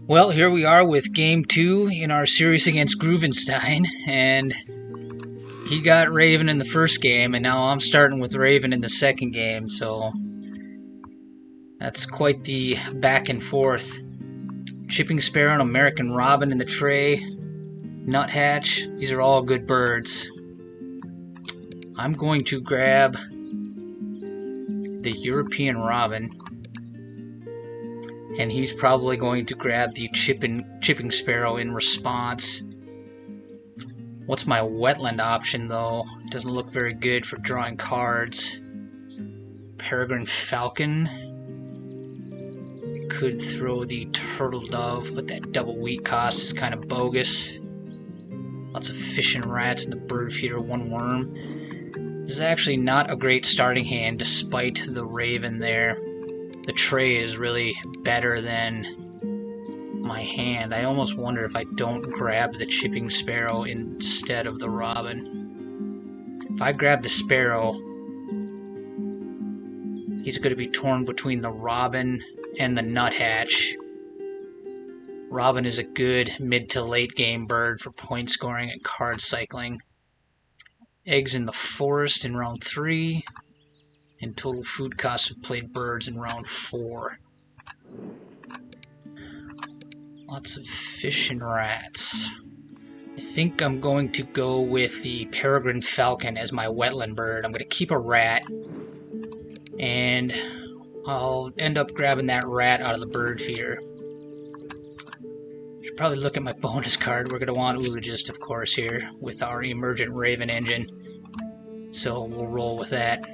Well, here we are with game 2 in our series against Groovenstein, and he got Raven in the first game, and now I'm starting with Raven in the second game, so that's quite the back and forth. Chipping Sparrow and American Robin in the tray, Nuthatch, these are all good birds. I'm going to grab the European Robin, and he's probably going to grab the Chipping Sparrow in response. What's my wetland option, though? Doesn't look very good for drawing cards. Peregrine Falcon. Could throw the Turtle Dove, but that double wheat cost is kind of bogus. Lots of fish and rats in the bird feeder, one worm. This is actually not a great starting hand despite the Raven there. The tray is really better than my hand. I almost wonder if I don't grab the Chipping Sparrow instead of the Robin. If I grab the Sparrow, he's going to be torn between the Robin and the Nuthatch. Robin is a good mid to late game bird for point scoring and card cycling. Eggs in the forest in round 3, and total food cost of played birds in round 4. Lots of fish and rats. I think I'm going to go with the Peregrine Falcon as my wetland bird. I'm going to keep a rat, and I'll end up grabbing that rat out of the bird feeder. Should probably look at my bonus card. We're going to want Oologist, of course, here with our Emergent Raven engine. So we'll roll with that.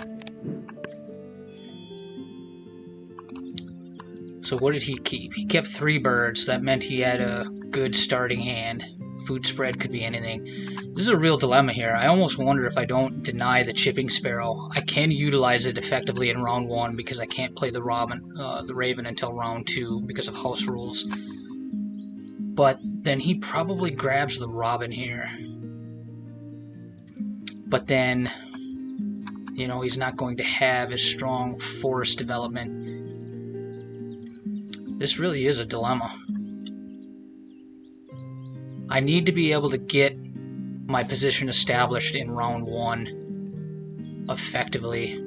So what did he keep? He kept 3 birds. That meant he had a good starting hand. Food spread could be anything. This is a real dilemma here. I almost wonder if I don't deny the Chipping Sparrow. I can utilize it effectively in round 1 because I can't play the Raven until round 2 because of house rules. But then he probably grabs the Robin here. But then, you know, he's not going to have as strong forest development. This really is a dilemma. I need to be able to get my position established in round 1 effectively.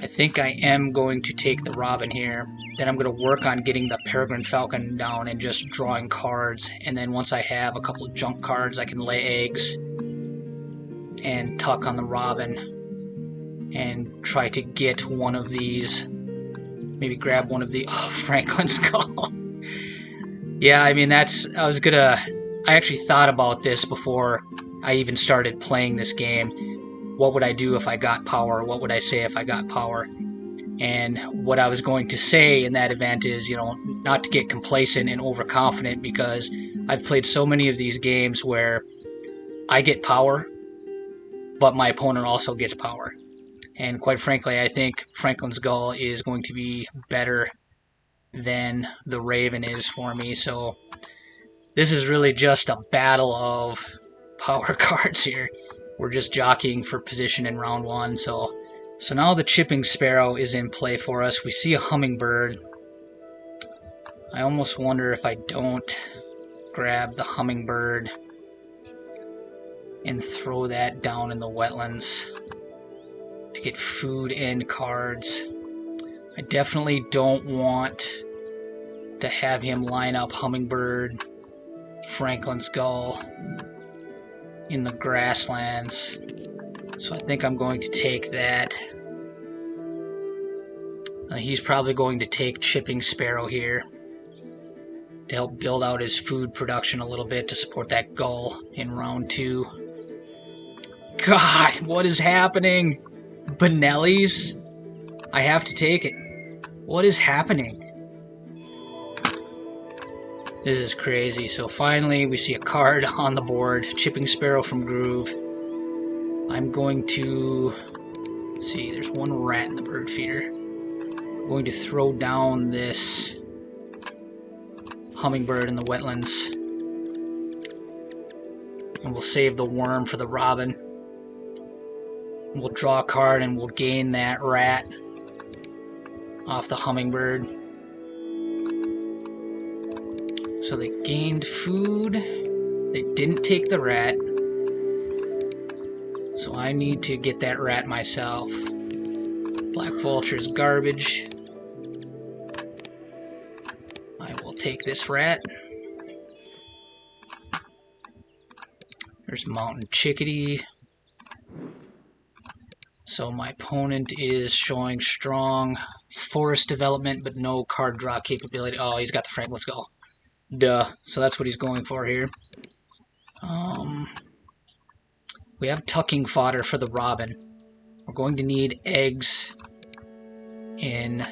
I think I am going to take the Robin here. Then I'm going to work on getting the Peregrine Falcon down and just drawing cards. And then once I have a couple of junk cards, I can lay eggs and tuck on the Robin and try to get one of these. Maybe grab one of the Franklin Skull. Yeah, I mean, I actually thought about this before I even started playing this game. What would I do if I got power? What would I say if I got power? And what I was going to say in that event is, you know, not to get complacent and overconfident, because I've played so many of these games where I get power, but my opponent also gets power. And quite frankly, I think Franklin's Gull is going to be better than the Raven is for me. So this is really just a battle of power cards here. We're just jockeying for position in round 1. So now the Chipping Sparrow is in play for us. We see a hummingbird. I almost wonder if I don't grab the hummingbird and throw that down in the wetlands to get food and cards. I definitely don't want to have him line up hummingbird, Franklin's Gull in the grasslands. So I think I'm going to take that. He's probably going to take Chipping Sparrow here to help build out his food production a little bit to support that gull in round 2. God, what is happening? Benelli's? I have to take it. What is happening? This is crazy. So finally we see a card on the board. Chipping Sparrow from Groove. I'm going to... Let's see, there's one rat in the bird feeder. I'm going to throw down this hummingbird in the wetlands. And we'll save the worm for the Robin. We'll draw a card and we'll gain that rat off the hummingbird. So they gained food. They didn't take the rat. So I need to get that rat myself. Black vulture is garbage. I will take this rat. There's mountain chickadee. So my opponent is showing strong forest development, but no card draw capability. Oh, he's got the Frank. Let's go. Duh. So that's what he's going for here. We have tucking fodder for the robin. We're going to need eggs in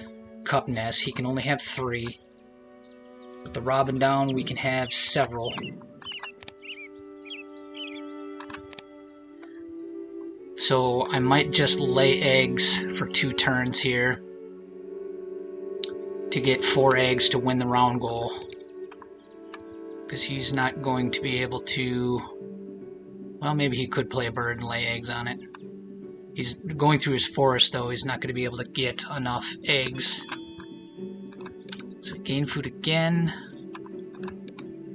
cup nest. He can only have 3. With the robin down, we can have several. So I might just lay eggs for 2 turns here to get 4 eggs to win the round goal. Because he's not going to be able to... Well, maybe he could play a bird and lay eggs on it. He's going through his forest, though. He's not going to be able to get enough eggs. So gain food again.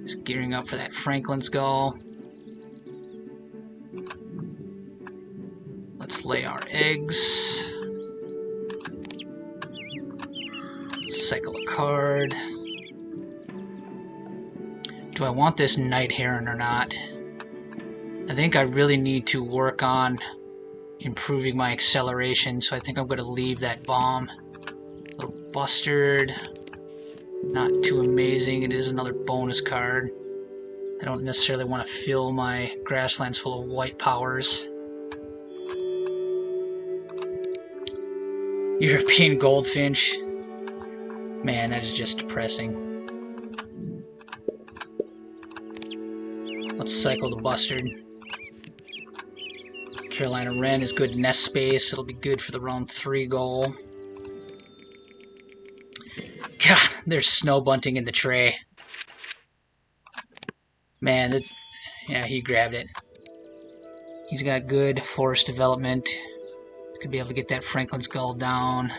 He's gearing up for that Franklin's Gull. Let's lay our eggs. Cycle a card. Do I want this Night Heron or not? I think I really need to work on improving my acceleration, so I think I'm going to leave that bomb. Little Bustard. Not too amazing. It is another bonus card. I don't necessarily want to fill my grasslands full of white powers. European Goldfinch. Man, that is just depressing. Let's cycle the Bustard. Carolina Wren is good nest space. It'll be good for the round 3 goal. God, there's snow bunting in the tray. Man, that's... Yeah, he grabbed it. He's got good forest development. He's gonna be able to get that Franklin's Gull down.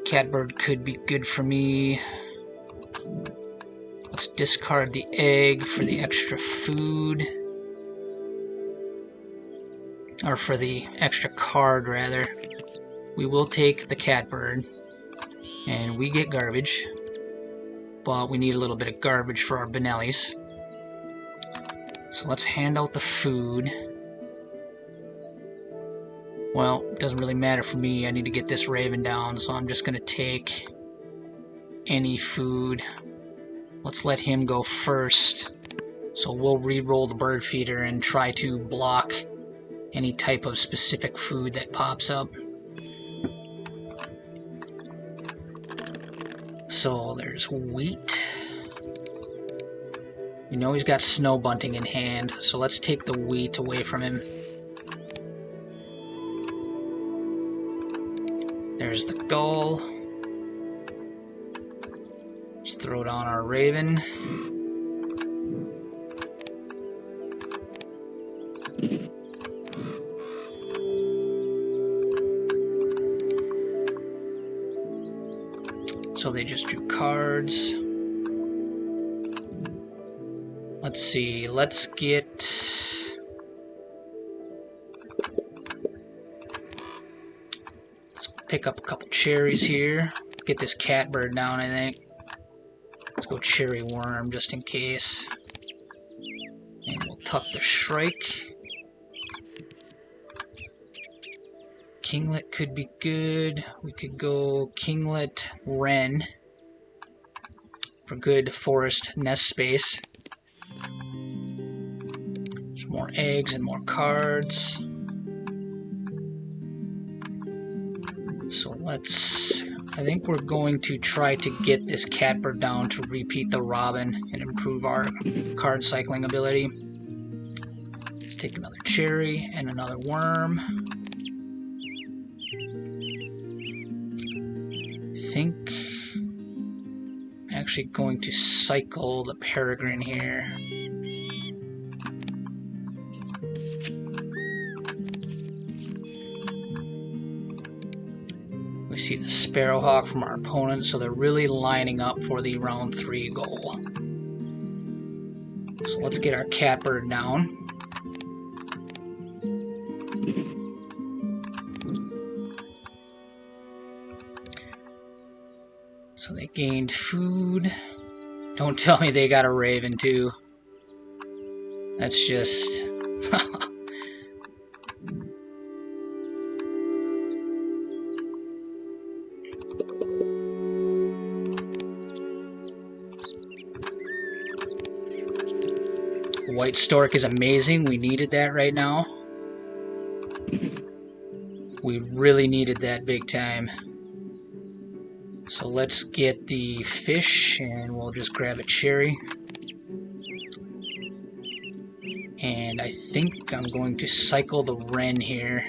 Catbird could be good for me. Let's discard the egg for the extra food. Or for the extra card, rather. We will take the Catbird. And we get garbage. But we need a little bit of garbage for our Benellis. So let's hand out the food. Well, it doesn't really matter for me. I need to get this Raven down, so I'm just going to take any food. Let's let him go first. So we'll re-roll the bird feeder and try to block any type of specific food that pops up. So there's wheat. We know he's got snow bunting in hand, so let's take the wheat away from him. There's the gull. Let's throw down our raven. So they just drew cards. Let's see, let's get... Let's pick up a couple cherries here. Get this catbird down, I think. Let's go cherry worm just in case. And we'll tuck the shrike. Kinglet could be good. We could go kinglet wren for good forest nest space. There's more eggs and more cards. So let's... I think we're going to try to get this catbird down to repeat the robin and improve our card cycling ability. Let's take another cherry and another worm. I think I'm actually going to cycle the peregrine here. We see the Sparrowhawk from our opponent, so they're really lining up for the round 3 goal. So let's get our Catbird down. So they gained food. Don't tell me they got a Raven too. That's just... White Stork is amazing. We needed that right now. We really needed that big time. So let's get the fish, and we'll just grab a cherry. And I think I'm going to cycle the wren here.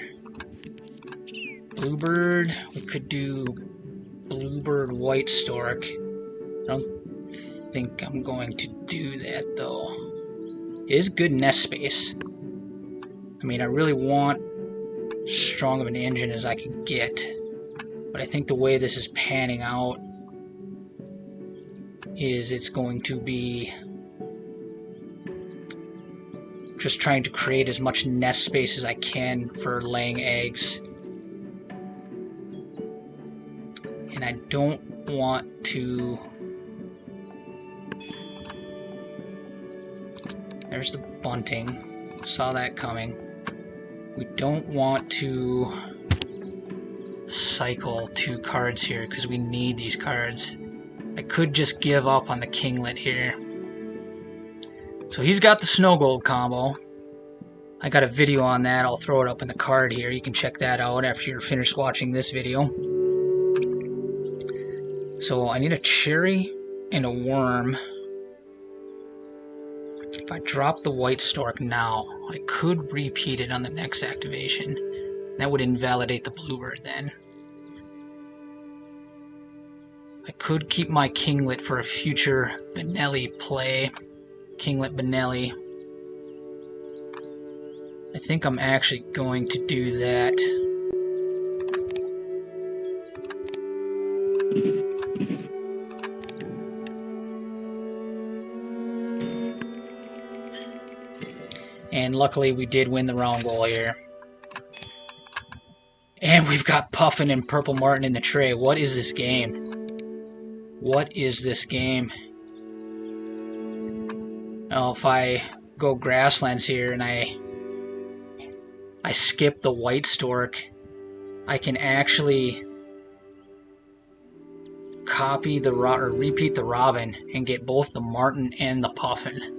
Bluebird. We could do Bluebird White Stork. I don't think I'm going to do that though. It is good nest space. I mean, I really want strong of an engine as I can get. But I think the way this is panning out is it's going to be just trying to create as much nest space as I can for laying eggs. And I don't want to... There's the bunting. Saw that coming. We don't want to cycle 2 cards here because we need these cards. I could just give up on the Kinglet here. So he's got the Snow Gold combo. I got a video on that. I'll throw it up in the card here. You can check that out after you're finished watching this video. So I need a cherry and a worm. If I drop the White Stork now, I could repeat it on the next activation. That would invalidate the Bluebird then. I could keep my Kinglet for a future Benelli play. Kinglet Benelli. I think I'm actually going to do that. And luckily we did win the round goal here. And we've got Puffin and Purple Martin in the tray. What is this game? What is this game? Well, if I go Grasslands here and I skip the White Stork, I can actually copy the or repeat the Robin and get both the Martin and the Puffin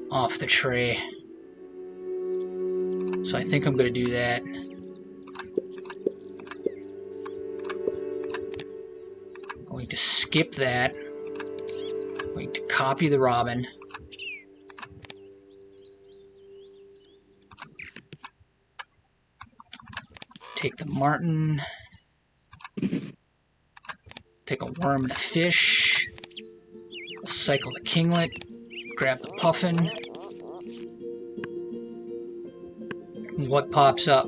off the tray. So I think I'm going to do that. I'm going to skip that. I'm going to copy the Robin. Take the Martin. Take a worm and a fish. We'll cycle the Kinglet. Grab the Puffin. What pops up?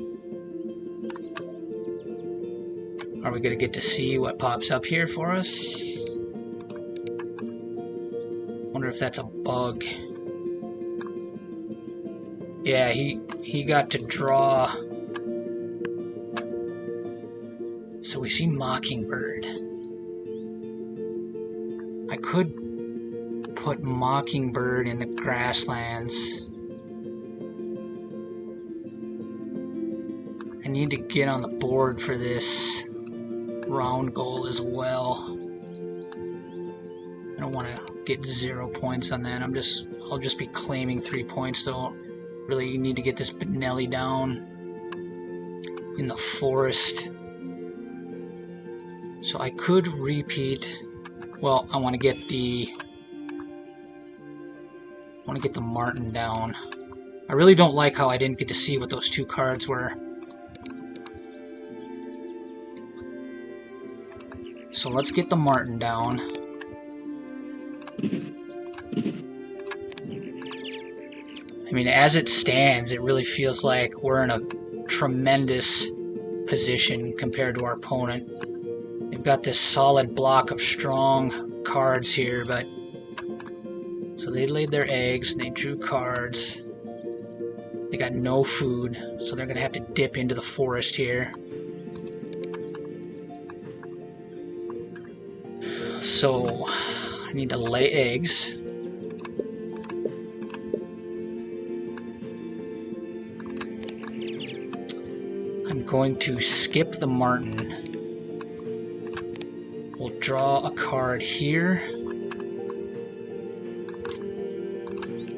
Are we going to get to see what pops up here for us? Wonder if that's a bug. Yeah, he got to draw. So we see Mockingbird. I could put Mockingbird in the Grasslands. I need to get on the board for this round goal as well. I don't want to get 0 points on that. I'll just be claiming 3 points though. Really need to get this Benelli down in the forest. So I could repeat. Well, I want to get the Martin down. I really don't like how I didn't get to see what those 2 cards were. So let's get the Martin down. I mean, as it stands, it really feels like we're in a tremendous position compared to our opponent. They've got this solid block of strong cards here, but so they laid their eggs and they drew cards. They got no food, so they're gonna have to dip into the forest here. So I need to lay eggs. I'm going to skip the marten. We'll draw a card here.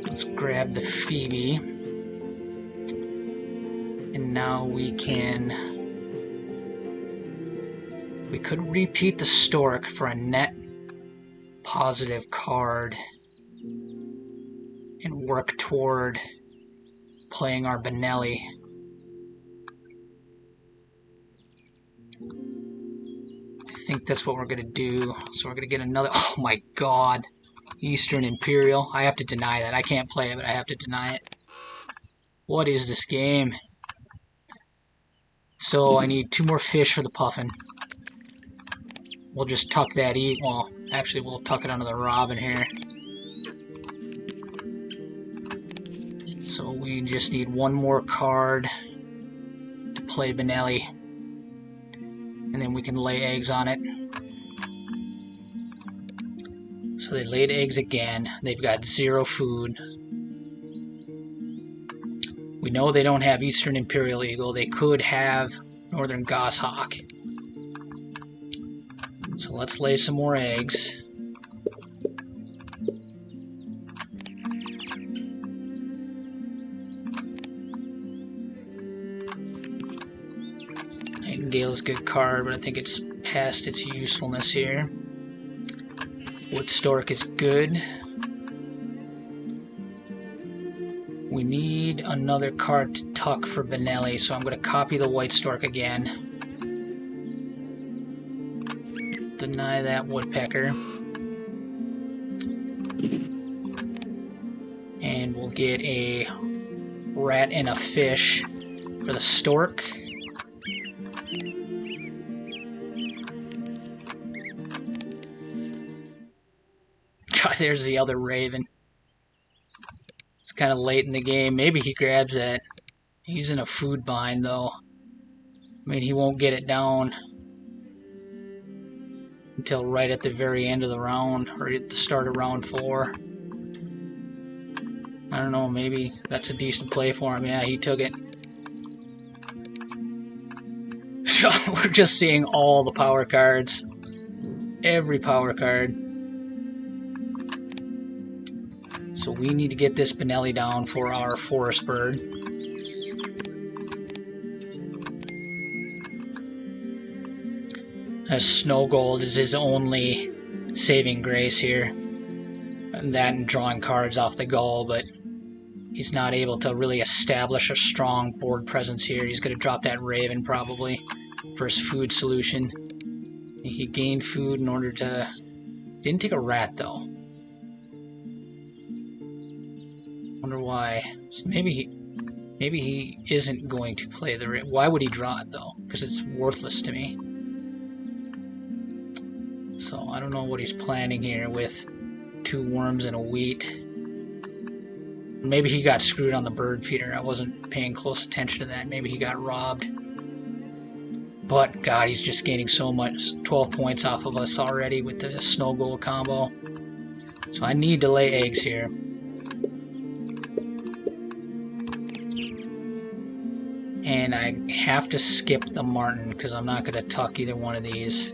Let's grab the Phoebe. And now we could repeat the stork for a net positive card and work toward playing our Benelli. I think that's what we're going to do. So we're going to get another... Oh my god. Eastern Imperial. I have to deny that. I can't play it, but I have to deny it. What is this game? So I need 2 more fish for the puffin. We'll just tuck that well, actually we'll tuck it under the robin here. So we just need 1 more card to play Benelli. And then we can lay eggs on it. So they laid eggs again. They've got 0 food. We know they don't have Eastern Imperial Eagle. They could have Northern Goshawk. So let's lay some more eggs. Nightingale's a good card, but I think it's past its usefulness here. Wood Stork is good. We need another card to tuck for Benelli, so I'm going to copy the White Stork again. Deny that Woodpecker. And we'll get a rat and a fish for the Stork. God, there's the other Raven. It's kind of late in the game. Maybe he grabs that. He's in a food bind, though. I mean, he won't get it down until right at the very end of the round, or at the start of round 4. I don't know, maybe that's a decent play for him. Yeah, he took it. So we're just seeing all the power cards. Every power card. So we need to get this Benelli down for our forest bird. As Snow Gold is his only saving grace here. And that and drawing cards off the go, but he's not able to really establish a strong board presence here. He's going to drop that Raven probably for his food solution. He gained food in order to... Didn't take a rat though. Wonder why. So maybe he isn't going to play the rat. Why would he draw it though? Because it's worthless to me. So I don't know what he's planning here with 2 worms and a wheat. Maybe he got screwed on the bird feeder. I wasn't paying close attention to that. Maybe he got robbed. But God, he's just gaining so much. 12 points off of us already with the Snow Gold combo. So I need to lay eggs here. And I have to skip the marten because I'm not going to tuck either one of these.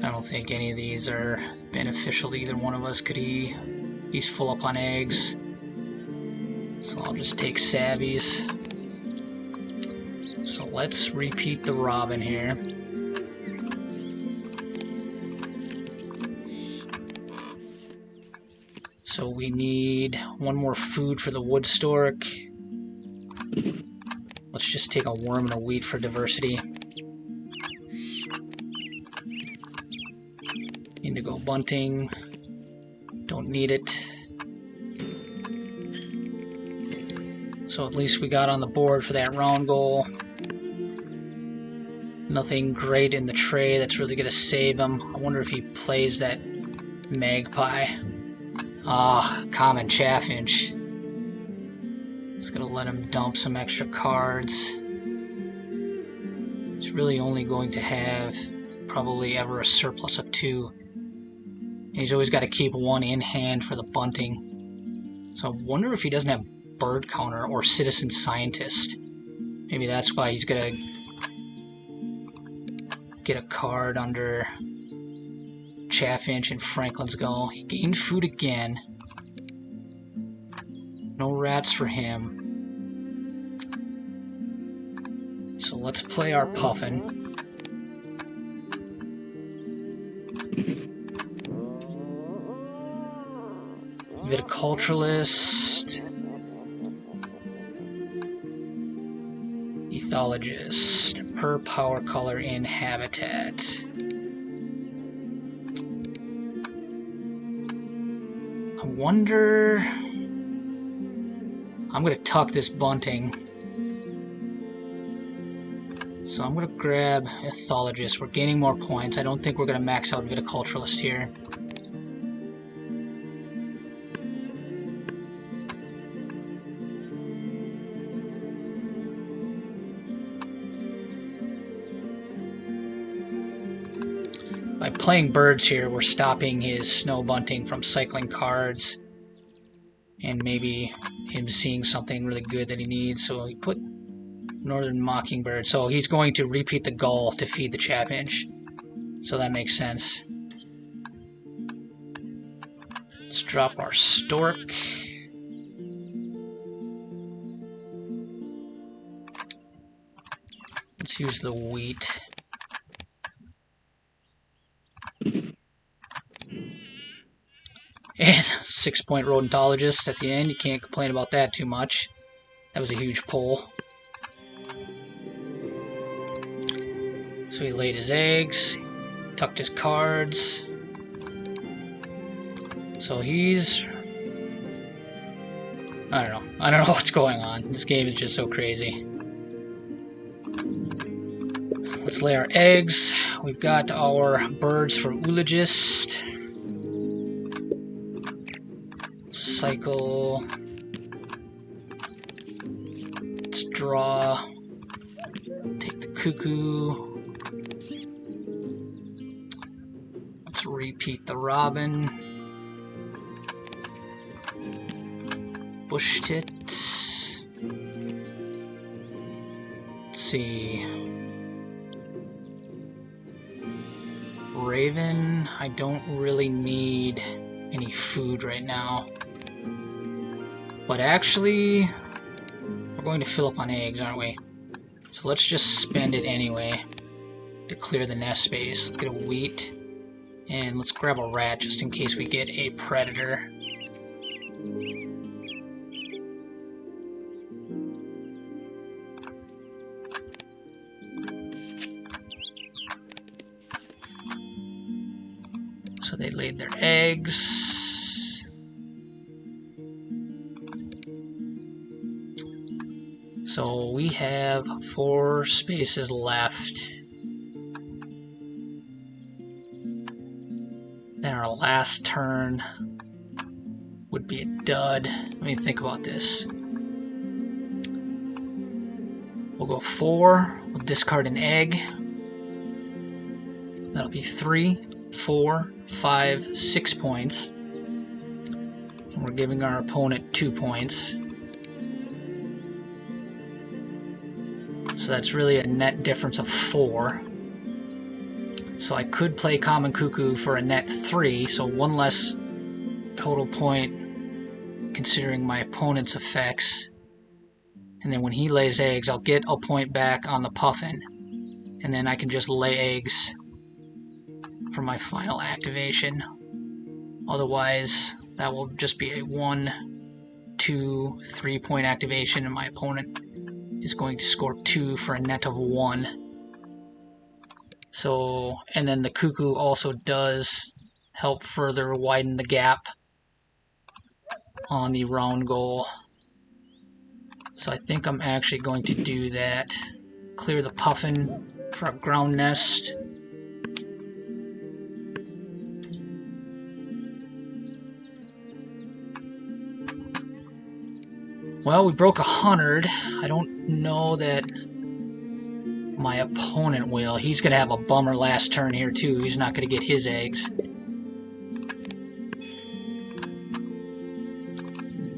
I don't think any of these are beneficial to either one of us. He's full up on eggs. So I'll just take Savvies. So let's repeat the robin here. So we need 1 more food for the wood stork. Let's just take a worm and a wheat for diversity. Indigo bunting. Don't need it. So at least we got on the board for that round goal. Nothing great in the tray that's really going to save him. I wonder if he plays that magpie. Ah, common chaffinch. It's going to let him dump some extra cards. It's really only going to have probably ever a surplus of 2. And he's always got to keep 1 in hand for the bunting. So I wonder if he doesn't have bird counter or citizen scientist. Maybe that's why he's going to get a card under Chaffinch and Franklin's Gull. He gained food again. No rats for him. So let's play our Puffin. Viticulturalist. Ethologist. Per power color in habitat. I wonder... I'm going to tuck this bunting. So I'm going to grab Ethologist. We're gaining more points. I don't think we're going to max out Viticulturalist here. By playing birds here, we're stopping his snow bunting from cycling cards. And maybe him seeing something really good that he needs. So he put Northern Mockingbird. So he's going to repeat the gull to feed the Chaffinch. So that makes sense. Let's drop our Stork. Let's use the wheat. And 6-point Rodentologist at the end. You can't complain about that too much. That was a huge pull. So he laid his eggs, tucked his cards. So he's... I don't know what's going on. This game is just so crazy. Let's lay our eggs. We've got our birds for Eulogist. Cycle. Let's draw. Take the cuckoo. Let's repeat the robin. Bush tit. Let's see. Raven. I don't really need any food right now. But actually, we're going to fill up on eggs, aren't we? So let's just spend it anyway to clear the nest space. Let's get a wheat. And let's grab a rat just in case we get a predator. So they laid their eggs. So we have 4 spaces left. Then our last turn would be a dud. Let me think about this. We'll go 4. We'll discard an egg. That'll be 3, 4, 5, 6 points. And we're giving our opponent 2 points. So that's really a net difference of 4. So I could play Common Cuckoo for a net 3, so 1 less total point considering my opponent's effects. And then when he lays eggs, I'll get a point back on the Puffin. And then I can just lay eggs for my final activation. Otherwise, that will just be a 1, 2, 3 point activation, and my opponent is going to score 2 for a net of 1. So, and then the Cuckoo also does help further widen the gap on the round goal. So I think I'm actually going to do that. Clear the puffin for a ground nest. Well, we broke 100. I don't know that my opponent will. He's going to have a bummer last turn here, too. He's not going to get his eggs.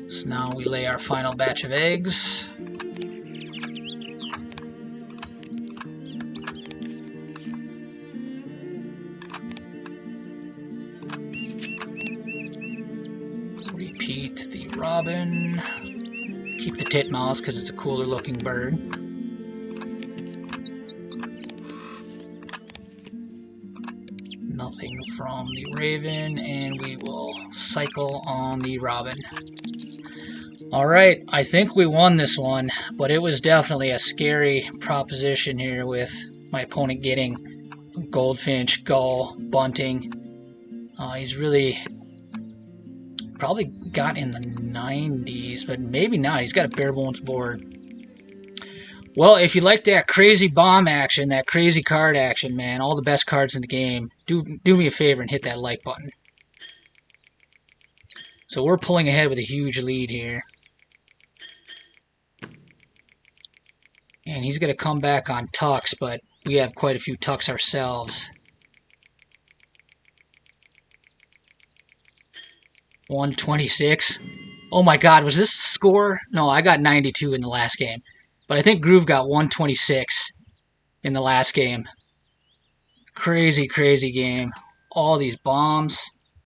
So now we lay our final batch of eggs. Repeat the robin. Keep the titmouse because it's a cooler looking bird. Nothing from the raven, and we will cycle on the robin. Alright, I think we won this one, but it was definitely a scary proposition here with my opponent getting goldfinch, gull, bunting. He's really probably got in the 90s, but maybe not. He's got a bare bones board. Well, if you like that crazy bomb action, that crazy card action, man, all the best cards in the game, do me a favor and hit that like button. So we're pulling ahead with a huge lead here. And he's going to come back on tucks, but we have quite a few tucks ourselves. 126. Oh my god, was this the score? No, I got 92 in the last game. But I think Groove got 126 in the last game. Crazy, crazy game. All these bombs.